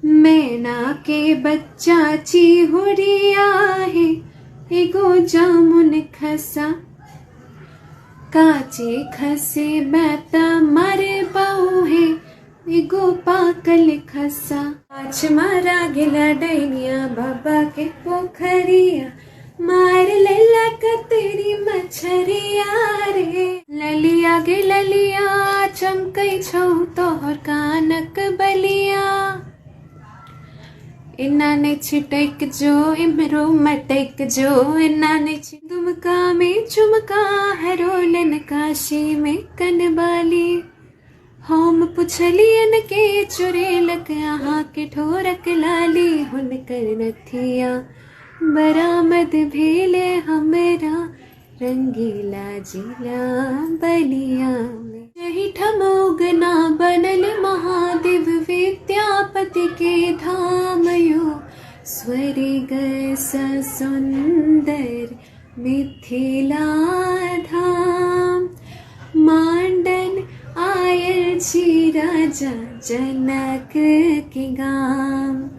मैना के बच्चा चिहुरिया है, एगो जामुन खसा। काचे खसे बैता मारे बाऊ है, एगो पाकल खसा। आज मारा गिला डैनिया बाबा के पोखरिया, मार लेला कतरी मछरिया रे। ललिया गे ललिया चमकई छौ तोहर कानक बलिया। इन्ना ने छिटक जो इमरो मटक जो, इन्ना ने दुमका में चुमका हरोलन काशी में कनबाली। हम पुछलियन के चुरेलक आहा के ठोरक लाली। हुनकर नथिया बरामद भेले हमरा, रंगीला जिला बलिया में। यही ठमोग ना बनल महादेव विद्यापति के धाम यो, स्वर्ग सा सुंदर मिथिला धाम। मांडन आयल छी राजा जनक के गाम।